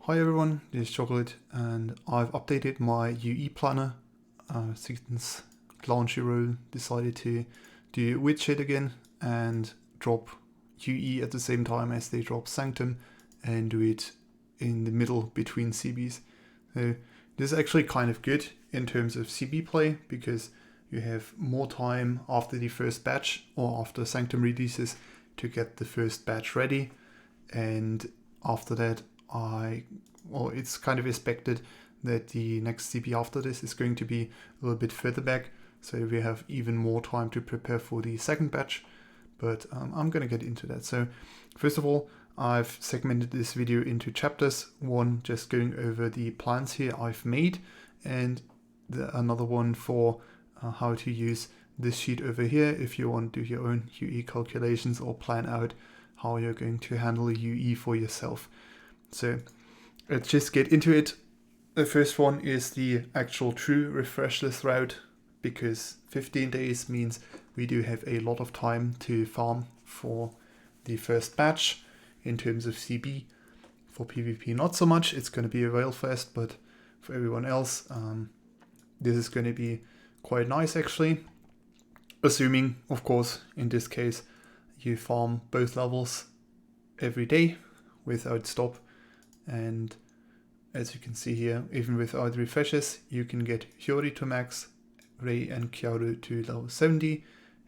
Hi everyone, this is Chocolate and I've updated my UE planner since Clownshiro decided to do Witch again and drop UE at the same time as they drop Sanctum and do it in the middle between CBs. So this is actually kind of good in terms of CB play because you have more time after the first batch or after Sanctum releases to get the first batch ready, and after that it's kind of expected that the next CB after this is going to be a little bit further back, so we have even more time to prepare for the second batch, but I'm going to get into that. So first of all, I've segmented this video into chapters. One just going over the plans here I've made, and another one for how to use this sheet over here if you want to do your own UE calculations or plan out how you're going to handle UE for yourself. So let's just get into it. The first one is the actual true refreshless route, because 15 days means we do have a lot of time to farm for the first batch in terms of CB. For PvP not so much, it's going to be a rail fest, but for everyone else this is going to be quite nice actually. Assuming, of course, in this case, you farm both levels every day without stop. And as you can see here, even without refreshes, you can get Hiyori to max, Rei and Kyaru to level 70,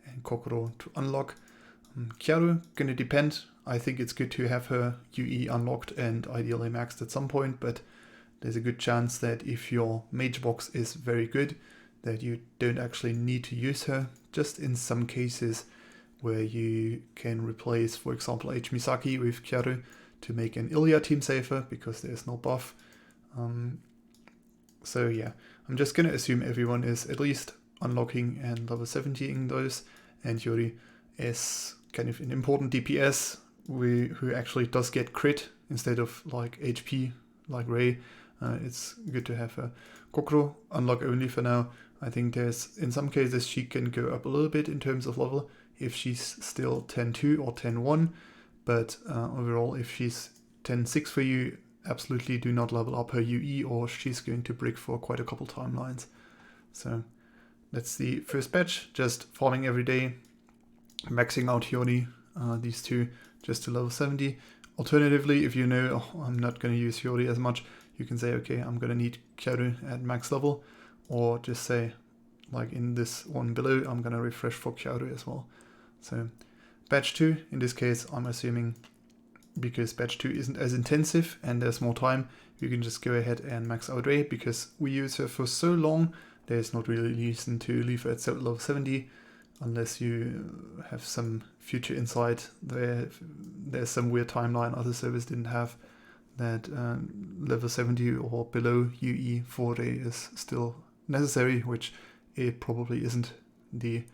and Kokoro to unlock. Kyaru gonna depend. I think it's good to have her UE unlocked and ideally maxed at some point, but there's a good chance that if your mage box is very good, that you don't actually need to use her. Just in some cases where you can replace, for example, H. Misaki with Kyaru to make an Ilya team safer because there's no buff. So yeah, I'm just going to assume everyone is at least unlocking and level 70ing those, and Yuri is kind of an important DPS who actually does get crit instead of like HP like Rei. It's good to have a Kokoro unlock only for now. I think there's, in some cases, she can go up a little bit in terms of level if she's still 10-2 or 10-1. But overall, if she's 10-6 for you, absolutely do not level up her UE or she's going to brick for quite a couple timelines. So that's the first batch, just farming every day, maxing out Hiyori, these two, just to level 70. Alternatively, if you know, I'm not going to use Hiyori as much, you can say, okay, I'm going to need Kyaru at max level, or just say, like in this one below, I'm going to refresh for Kyaru as well. So batch 2, in this case, I'm assuming because batch 2 isn't as intensive and there's more time, you can just go ahead and max out Rei, because we use her for so long, there's not really reason to leave her at level 70, unless you have some future insight. There's some weird timeline other servers didn't have, that level 70 or below UE for Rei is still necessary, which it probably isn't. The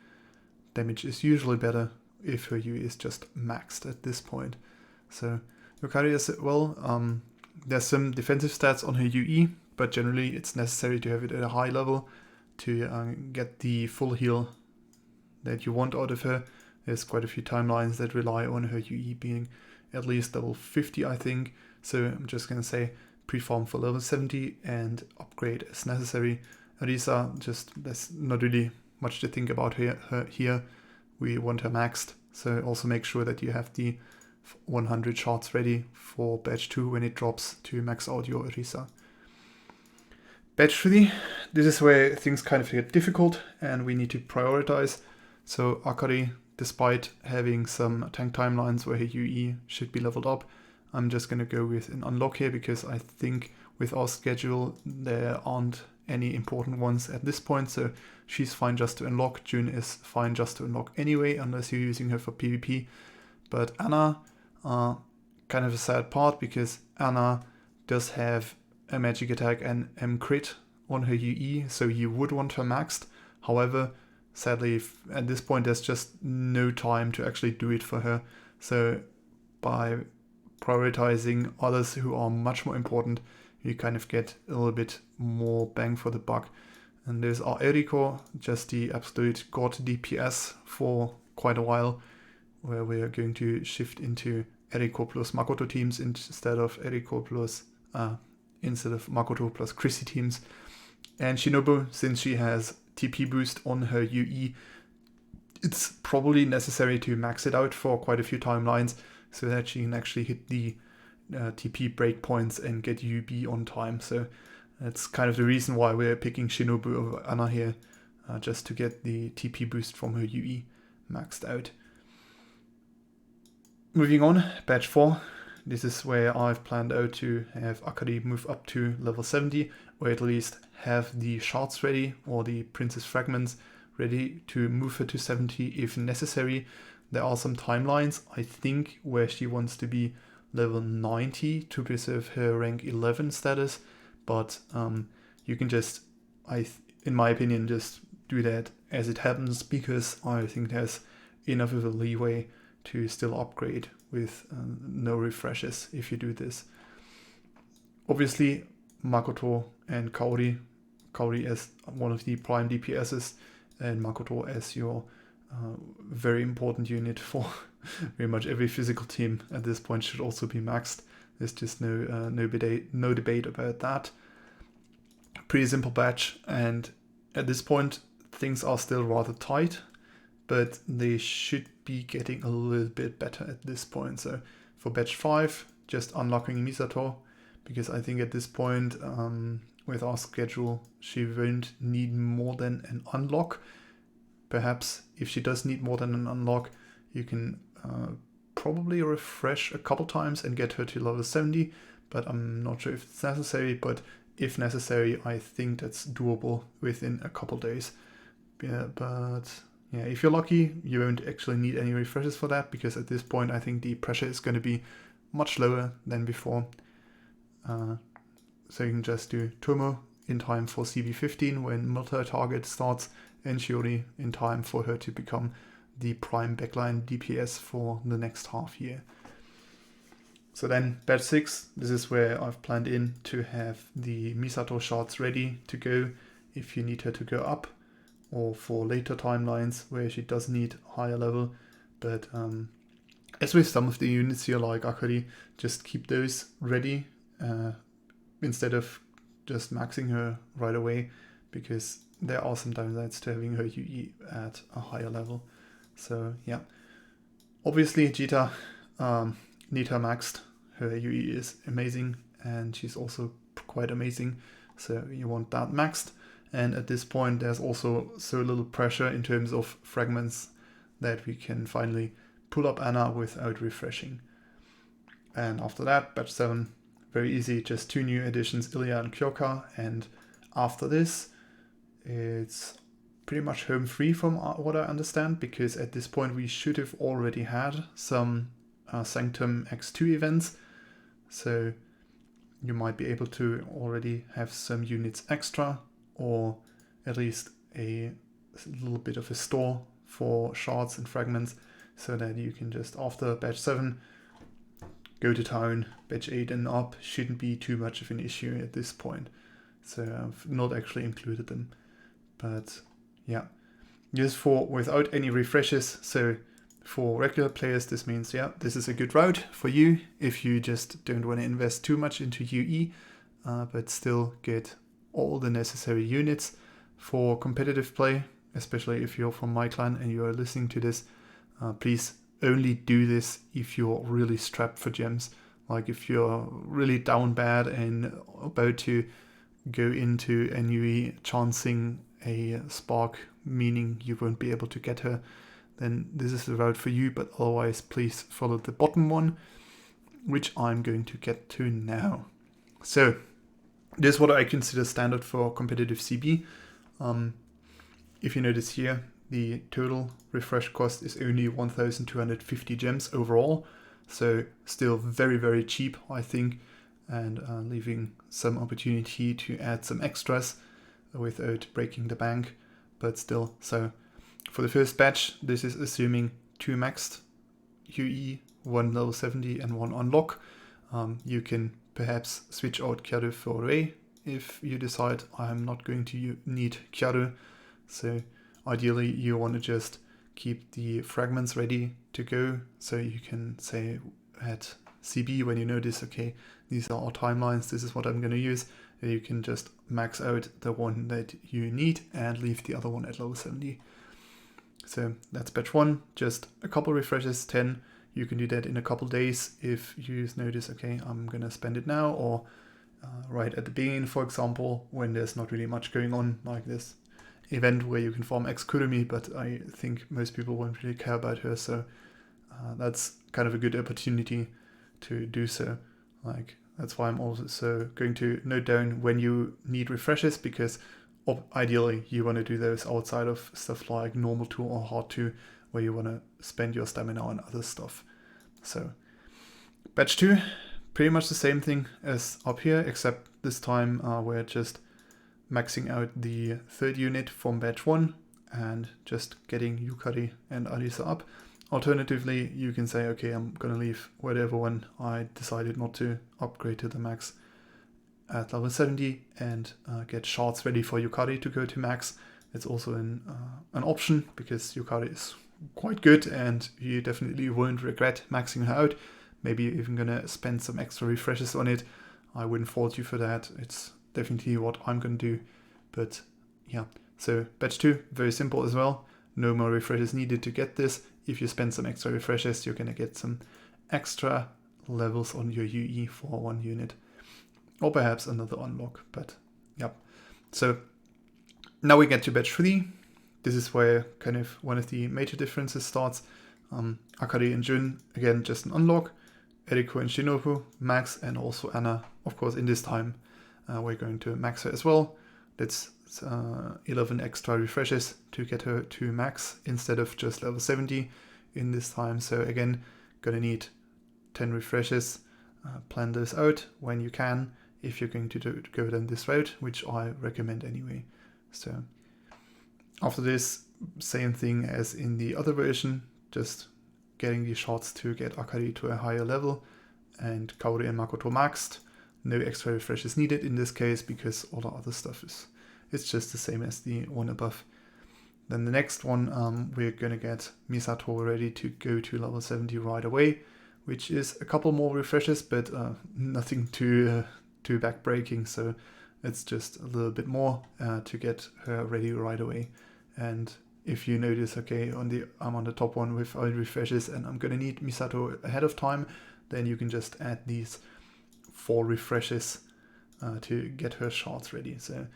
damage is usually better if her UE is just maxed at this point. So Yukari as well, there's some defensive stats on her UE, but generally it's necessary to have it at a high level to get the full heal that you want out of her. There's quite a few timelines that rely on her UE being at least level 50, I think. So I'm just going to say pre-farm for level 70 and upgrade as necessary. Arisa, just there's not really much to think about her here. We want her maxed, so also make sure that you have the 100 shards ready for batch 2 when it drops to max out your Arisa. Batch 3, this is where things kind of get difficult and we need to prioritize. So Akari, despite having some tank timelines where her UE should be leveled up, I'm just going to go with an unlock here, because I think with our schedule there aren't any important ones at this point, so she's fine just to unlock. June is fine just to unlock anyway, unless you're using her for PvP. But Anna, kind of a sad part, because Anna does have a magic attack and M crit on her UE, so you would want her maxed. However, sadly, at this point there's just no time to actually do it for her. So by prioritizing others who are much more important, you kind of get a little bit more bang for the buck. And there's our Eriko, just the absolute god DPS for quite a while, where we are going to shift into Eriko plus Makoto teams instead of Eriko plus instead of Makoto plus Chrissy teams. And Shinobu, since she has TP boost on her UE, it's probably necessary to max it out for quite a few timelines so that she can actually hit the TP breakpoints and get UB on time. So that's kind of the reason why we're picking Shinobu over Anna here, just to get the TP boost from her UE maxed out. Moving on, batch 4. This is where I've planned out to have Akari move up to level 70, or at least have the shards ready, or the princess fragments ready to move her to 70 if necessary. There are some timelines, I think, where she wants to be level 90 to preserve her rank 11 status, but you can just, in my opinion, just do that as it happens, because I think there's enough of a leeway to still upgrade with no refreshes if you do this. Obviously, Makoto and Kaori as one of the prime DPSs, and Makoto as your very important unit for very much every physical team at this point should also be maxed. There's just no debate about that. Pretty simple batch, and at this point things are still rather tight, but they should be getting a little bit better at this point. So for batch 5, just unlocking Misato, because I think at this point with our schedule she won't need more than an unlock. Perhaps if she does need more than an unlock, you can probably refresh a couple times and get her to level 70, but I'm not sure if it's necessary. But if necessary, I think that's doable within a couple days. Yeah, but yeah, if you're lucky, you won't actually need any refreshes for that, because at this point I think the pressure is going to be much lower than before. So you can just do Tomo in time for CB15 when multi-target starts, and Shiori in time for her to become the prime backline DPS for the next half year. So then batch 6, this is where I've planned in to have the Misato shards ready to go if you need her to go up, or for later timelines where she does need higher level. But as with some of the units here like Akari, just keep those ready instead of just maxing her right away, because there are some downsides to having her UE at a higher level. So yeah, obviously Jita, need her maxed. Her UE is amazing, and she's also quite amazing, so you want that maxed. And at this point there's also so little pressure in terms of fragments that we can finally pull up Anna without refreshing. And after that, batch 7, very easy, just 2 new additions, Ilya and Kyoka, and after this it's pretty much home free from what I understand, because at this point we should have already had some Sanctum X2 events, so you might be able to already have some units extra, or at least a little bit of a store for shards and fragments, so that you can just, after batch 7, go to town. Batch 8 and up shouldn't be too much of an issue at this point, so I've not actually included them. But yeah, just for without any refreshes. So for regular players, this means, yeah, this is a good route for you if you just don't want to invest too much into UE, but still get all the necessary units. For competitive play, especially if you're from my clan and you are listening to this, please only do this if you're really strapped for gems. Like if you're really down bad and about to go into NUE chancing a spark, meaning you won't be able to get her, then this is the route for you. But otherwise, please follow the bottom one, which I'm going to get to now. So this is what I consider standard for competitive CB. If you notice here, the total refresh cost is only 1,250 gems overall, so still very, very cheap, I think, and leaving some opportunity to add some extras without breaking the bank, but still. So for the first batch, this is assuming 2 maxed UE, 1 level 70 and 1 unlock. You can perhaps switch out Kyaru for Rei if you decide I'm not going to need Kyaru. So ideally you want to just keep the fragments ready to go, so you can say at CB, when you notice, okay, these are our timelines, this is what I'm going to use. And you can just max out the one that you need and leave the other one at level 70. So that's batch 1, just a couple refreshes, 10. You can do that in a couple days if you notice, okay, I'm going to spend it now, or right at the beginning, for example, when there's not really much going on, like this event where you can farm Excutomy, but I think most people won't really care about her, so that's kind of a good opportunity to do so. Like, that's why I'm also going to note down when you need refreshes, because ideally you want to do those outside of stuff like normal 2 or hard 2, where you want to spend your stamina on other stuff. So batch 2, pretty much the same thing as up here, except this time we're just maxing out the 3rd unit from batch 1 and just getting Yukari and Arisa up. Alternatively, you can say, okay, I'm going to leave whatever one I decided not to upgrade to the max at level 70 and get shards ready for Yukari to go to max. It's also an option, because Yukari is quite good and you definitely won't regret maxing her out. Maybe you're even going to spend some extra refreshes on it. I wouldn't fault you for that. It's definitely what I'm going to do. But yeah, so batch 2, very simple as well. No more refreshes needed to get this. If you spend some extra refreshes, you're going to get some extra levels on your UE for 1 unit. Or perhaps another unlock, but yeah. So now we get to batch 3. This is where kind of one of the major differences starts. Akari and Jun, again, just an unlock. Eriko and Shinobu, max, and also Anna, of course, in this time. We're going to max her as well. That's 11 extra refreshes to get her to max instead of just level 70 in this time. So again, gonna need 10 refreshes. Plan those out when you can, if you're going to go down this route, which I recommend anyway. So after this, same thing as in the other version, just getting the shots to get Akari to a higher level and Kaori and Makoto maxed. No extra refreshes needed in this case, because all the other stuff it's just the same as the one above. Then the next one, we're going to get Misato ready to go to level 70 right away, which is a couple more refreshes, but nothing too backbreaking, so it's just a little bit more to get her ready right away. And if you notice, okay, I'm on the top one with all refreshes and I'm going to need Misato ahead of time, then you can just add these 4 refreshes to get her shards ready. So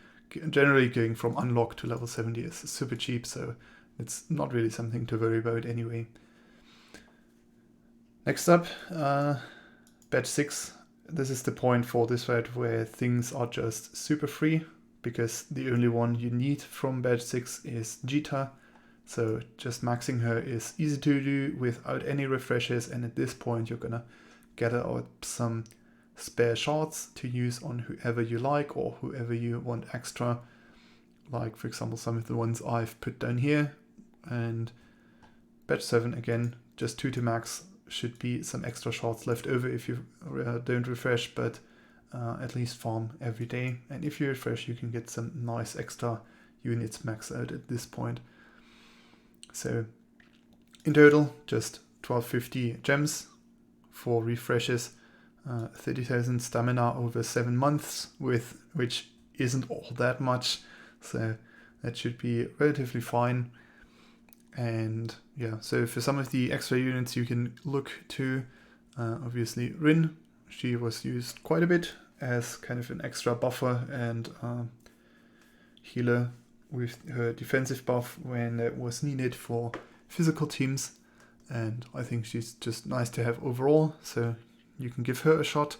generally going from unlock to level 70 is super cheap, so it's not really something to worry about anyway. Next up, batch 6. This is the point for this route where things are just super free, because the only one you need from batch 6 is Jita. So just maxing her is easy to do without any refreshes, and at this point you're gonna gather out some spare shards to use on whoever you like or whoever you want extra, like for example some of the ones I've put down here. And batch 7, again, just 2 to max. Should be some extra shards left over if you don't refresh, but at least farm every day, and if you refresh you can get some nice extra units maxed out at this point. So in total, just 1250 gems for refreshes, 30,000 stamina over 7 months, which isn't all that much, so that should be relatively fine. And yeah, so for some of the extra units you can look to, obviously Rin, she was used quite a bit as kind of an extra buffer and healer with her defensive buff when it was needed for physical teams, and I think she's just nice to have overall, so you can give her a shot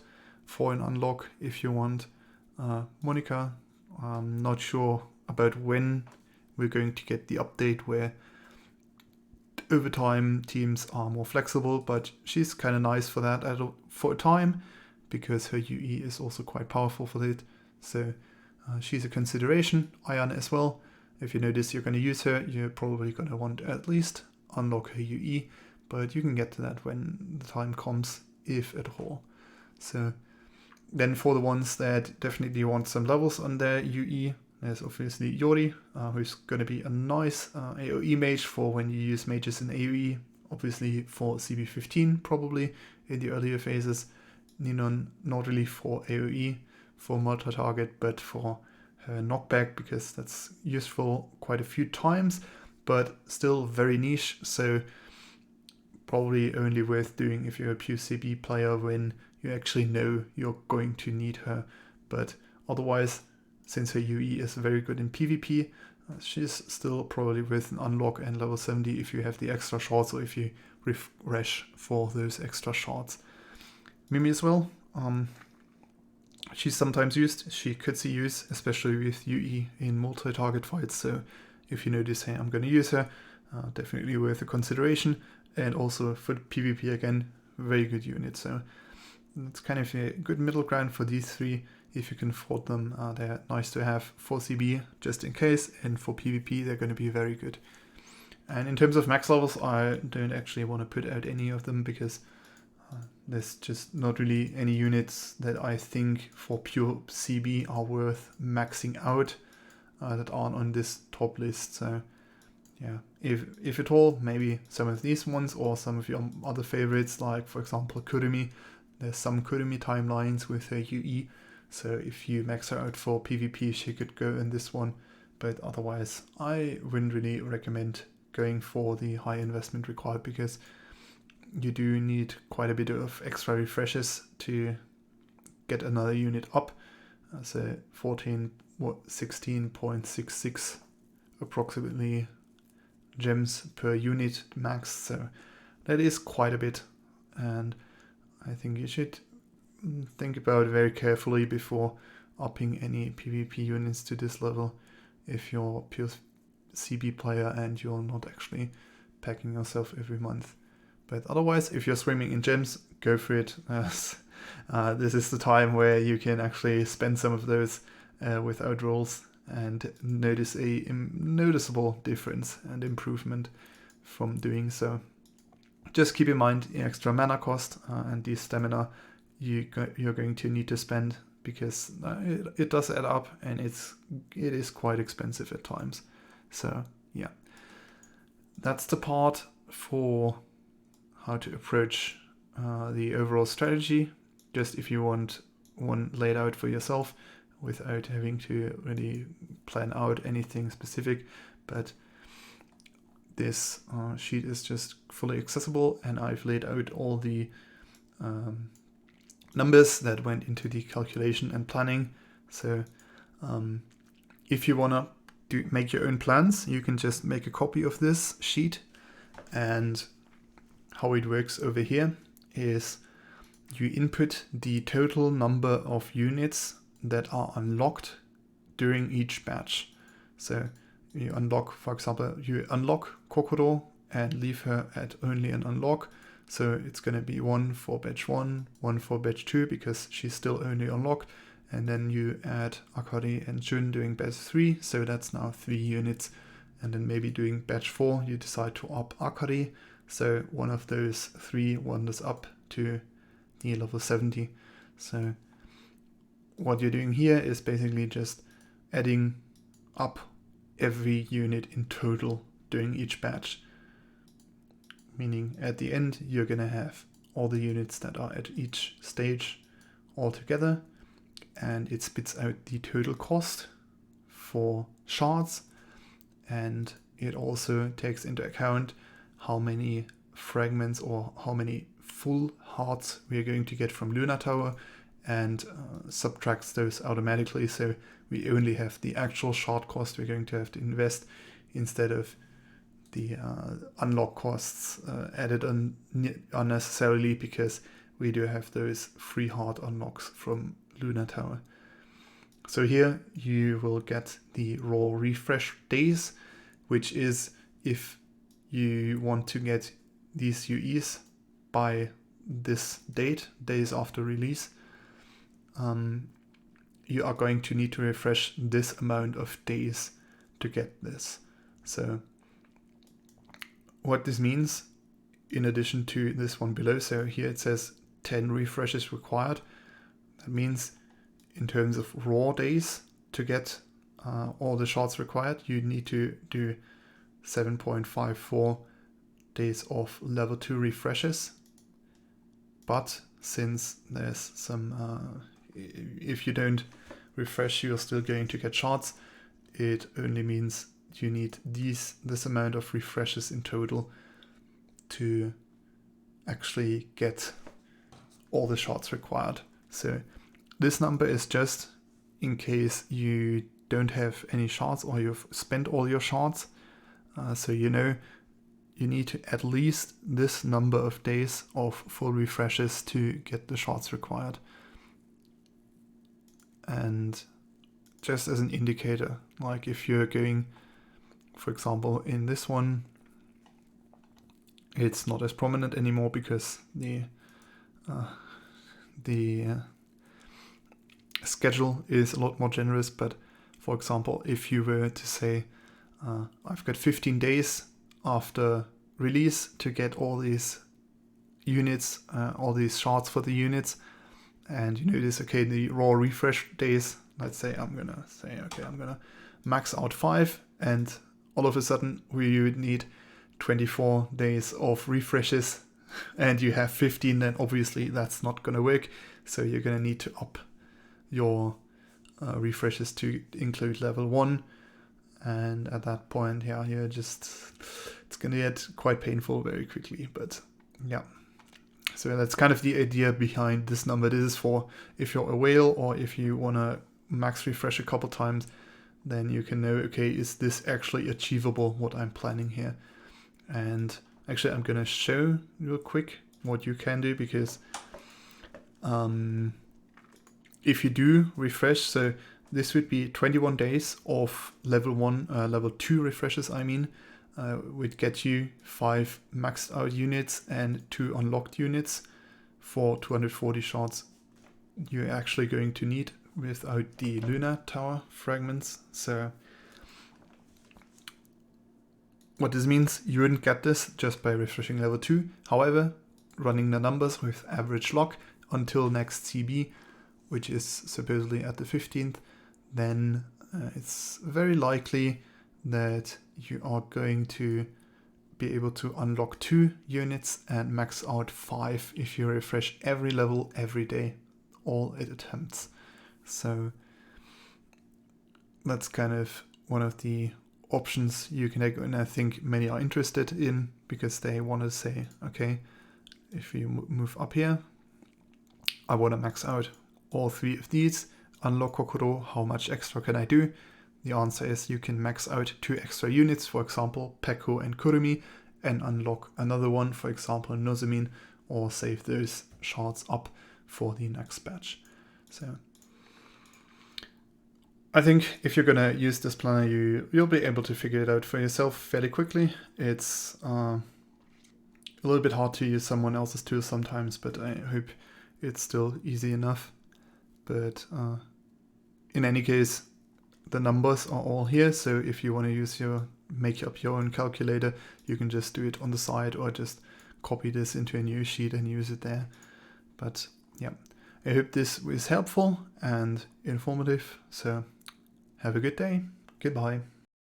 for an unlock if you want. Monica, I'm not sure about when we're going to get the update where over time teams are more flexible, but she's kind of nice for that for a time, because her UE is also quite powerful for it. So she's a consideration. Ayana as well. If you notice you're going to use her, you're probably going to want to at least unlock her UE, but you can get to that when the time comes, if at all. So then for the ones that definitely want some levels on their UE, there's obviously Yori, who's going to be a nice AoE mage for when you use mages in AoE, obviously for CB15 probably in the earlier phases. Ninon not really for AoE, for multi-target, but for knockback, because that's useful quite a few times, but still very niche, so probably only worth doing if you're a pure CB player when you actually know you're going to need her. But otherwise, since her UE is very good in PvP, she's still probably worth an unlock and level 70 if you have the extra shards, or if you refresh for those extra shards. Mimi as well. She's sometimes used. She could see use, especially with UE in multi-target fights. So if you notice, hey, I'm going to use her, definitely worth a consideration. And also for PvP again, very good unit. So it's kind of a good middle ground for these three. If you can afford them, they're nice to have for CB just in case, and for PvP they're going to be very good. And in terms of max levels, I don't actually want to put out any of them, because there's just not really any units that I think for pure CB are worth maxing out that aren't on this top list. So yeah, if at all, maybe some of these ones, or some of your other favorites, like for example Kurumi. There's some Kurumi timelines with her UE, so if you max her out for PvP, she could go in this one. But otherwise, I wouldn't really recommend going for the high investment required, because you do need quite a bit of extra refreshes to get another unit up. So 16.66 approximately gems per unit max, so that is quite a bit, and I think you should think about it very carefully before upping any PvP units to this level if you're a pure CB player and you're not actually packing yourself every month. But otherwise, if you're swimming in gems, go for it. This is the time where you can actually spend some of those without rolls and notice a noticeable difference and improvement from doing so. Just keep in mind the extra mana cost and the stamina you're going to need to spend, because it does add up, and it is quite expensive at times. So yeah, that's the part for how to approach the overall strategy, just if you want one laid out for yourself without having to really plan out anything specific. But this sheet is just fully accessible, and I've laid out all the numbers that went into the calculation and planning. So if you want to make your own plans, you can just make a copy of this sheet. And how it works over here is you input the total number of units that are unlocked during each batch. So you unlock, for example, you unlock Kokoro and leave her at only an unlock. So it's going to be 1 for batch 1, 1 for batch 2, because she's still only unlocked. And then you add Akari and Jun doing batch 3, so that's now 3 units. And then maybe doing batch 4, you decide to up Akari. So one of those 3 wanders up to the level 70. So what you're doing here is basically just adding up every unit in total during each batch. Meaning at the end, you're going to have all the units that are at each stage all together, and it spits out the total cost for shards, and it also takes into account how many fragments or how many full hearts we are going to get from Lunar Tower, and subtracts those automatically, so we only have the actual shard cost we're going to have to invest, instead of the unlock costs added unnecessarily, because we do have those free heart unlocks from Lunar Tower. So here you will get the raw refresh days, which is if you want to get these UEs by this date, days after release, you are going to need to refresh this amount of days to get this. So what this means, in addition to this one below, so here it says 10 refreshes required. That means in terms of raw days to get all the shards required, you need to do 7.54 days of level 2 refreshes. But since there's some, if you don't refresh, you're still going to get shards. It only means you need this amount of refreshes in total to actually get all the shards required. So this number is just in case you don't have any shards or you've spent all your shards. So you know you need to at least this number of days of full refreshes to get the shards required. And just as an indicator, like if you're going, for example, in this one, it's not as prominent anymore because the schedule is a lot more generous. But for example, if you were to say, I've got 15 days after release to get all these units, all these shards for the units, and you notice, okay, the raw refresh days, let's say I'm gonna max out 5, and all of a sudden we would need 24 days of refreshes and you have 15, then obviously that's not gonna work. So you're gonna need to up your refreshes to include level 1. And at that point, yeah, it's gonna get quite painful very quickly. But yeah, so that's kind of the idea behind this number. This is for if you're a whale or if you wanna max refresh a couple times, then you can know, okay, is this actually achievable, what I'm planning here? And actually I'm gonna show real quick what you can do, because if you do refresh, so this would be 21 days of level 2 refreshes, would get you 5 maxed out units and 2 unlocked units for 240 shards you're actually going to need without the Lunar Tower fragments. So what this means, you wouldn't get this just by refreshing level 2. However, running the numbers with average lock until next CB, which is supposedly at the 15th, then it's very likely that you are going to be able to unlock 2 units and max out 5 if you refresh every level every day, all it attempts. So that's kind of one of the options you can take, and I think many are interested in, because they want to say, okay, if you move up here, I want to max out all 3 of these, unlock Kokoro, how much extra can I do? The answer is you can max out 2 extra units, for example, Peko and Kurumi, and unlock another one, for example, Nozomin, or save those shards up for the next batch. So I think if you're gonna use this planner, you'll be able to figure it out for yourself fairly quickly. It's a little bit hard to use someone else's tool sometimes, but I hope it's still easy enough. But in any case, the numbers are all here. So if you want to make up your own calculator, you can just do it on the side or just copy this into a new sheet and use it there. But yeah, I hope this was helpful and informative. So have a good day. Goodbye.